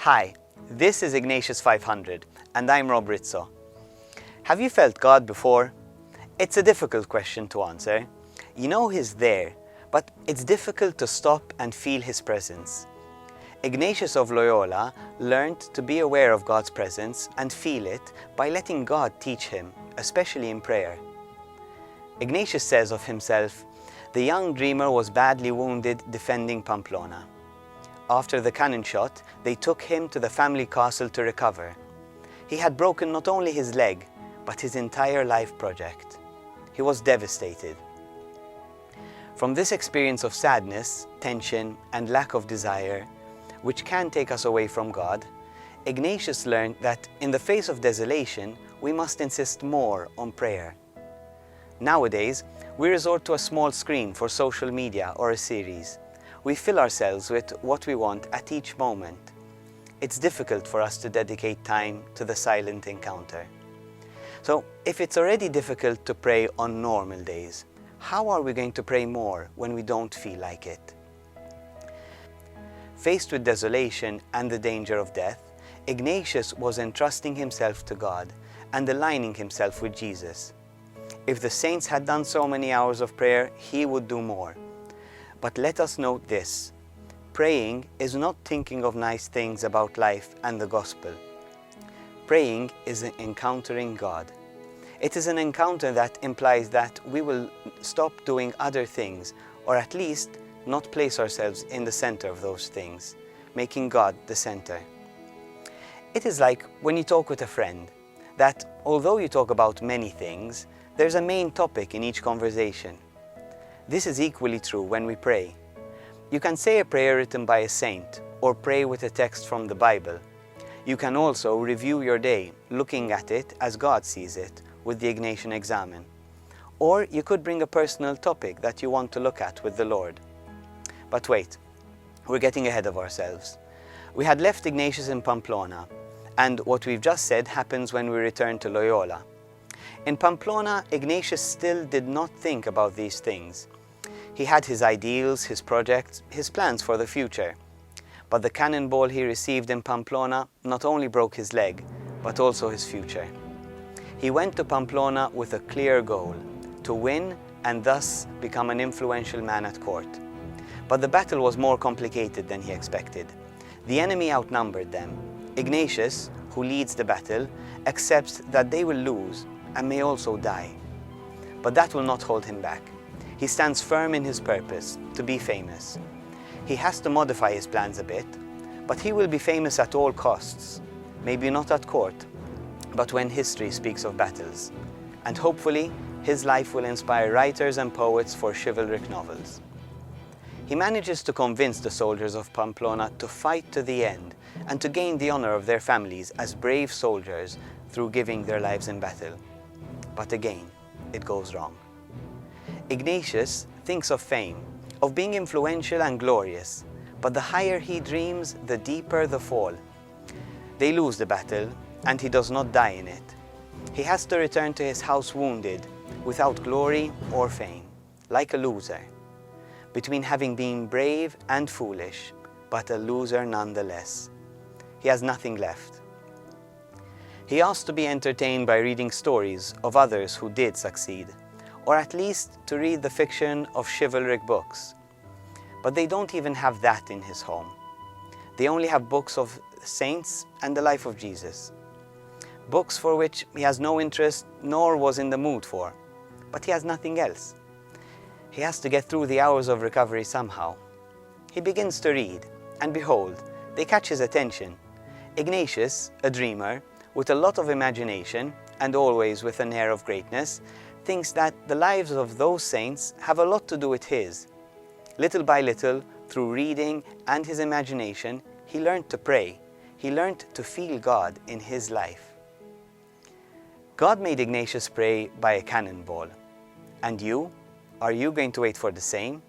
Hi, this is Ignatius 500 and I'm Rob Rizzo. Have you felt God before? It's a difficult question to answer. You know He's there, but it's difficult to stop and feel His presence. Ignatius of Loyola learned to be aware of God's presence and feel it by letting God teach him, especially in prayer. Ignatius says of himself, "The young dreamer was badly wounded defending Pamplona. After the cannon shot, they took him to the family castle to recover. He had broken not only his leg, but his entire life project. He was devastated." From this experience of sadness, tension, and lack of desire, which can take us away from God, Ignatius learned that in the face of desolation, we must insist more on prayer. Nowadays, we resort to a small screen for social media or a series. We fill ourselves with what we want at each moment. It's difficult for us to dedicate time to the silent encounter. So, if it's already difficult to pray on normal days, how are we going to pray more when we don't feel like it? Faced with desolation and the danger of death, Ignatius was entrusting himself to God and aligning himself with Jesus. If the saints had done so many hours of prayer, he would do more. But let us note this: praying is not thinking of nice things about life and the gospel. Praying is encountering God. It is an encounter that implies that we will stop doing other things, or at least not place ourselves in the center of those things, making God the center. It is like when you talk with a friend, that although you talk about many things, there's a main topic in each conversation. This is equally true when we pray. You can say a prayer written by a saint, or pray with a text from the Bible. You can also review your day, looking at it as God sees it, with the Ignatian Examen. Or you could bring a personal topic that you want to look at with the Lord. But wait, we're getting ahead of ourselves. We had left Ignatius in Pamplona, and what we've just said happens when we return to Loyola. In Pamplona, Ignatius still did not think about these things. He had his ideals, his projects, his plans for the future. But the cannonball he received in Pamplona not only broke his leg, but also his future. He went to Pamplona with a clear goal: to win and thus become an influential man at court. But the battle was more complicated than he expected. The enemy outnumbered them. Ignatius, who leads the battle, accepts that they will lose and may also die. But that will not hold him back. He stands firm in his purpose, to be famous. He has to modify his plans a bit, but he will be famous at all costs. Maybe not at court, but when history speaks of battles. And hopefully, his life will inspire writers and poets for chivalric novels. He manages to convince the soldiers of Pamplona to fight to the end and to gain the honor of their families as brave soldiers through giving their lives in battle. But again, it goes wrong. Ignatius thinks of fame, of being influential and glorious, but the higher he dreams, the deeper the fall. They lose the battle, and he does not die in it. He has to return to his house wounded, without glory or fame, like a loser, between having been brave and foolish, but a loser nonetheless. He has nothing left. He asks to be entertained by reading stories of others who did succeed, or at least to read the fiction of chivalric books. But they don't even have that in his home. They only have books of saints and the life of Jesus. Books for which he has no interest nor was in the mood for, but he has nothing else. He has to get through the hours of recovery somehow. He begins to read, and behold, they catch his attention. Ignatius, a dreamer, with a lot of imagination, and always with an air of greatness, thinks that the lives of those saints have a lot to do with his. Little by little, through reading and his imagination, he learned to pray. He learned to feel God in his life. God made Ignatius pray by a cannonball. And you? Are you going to wait for the same?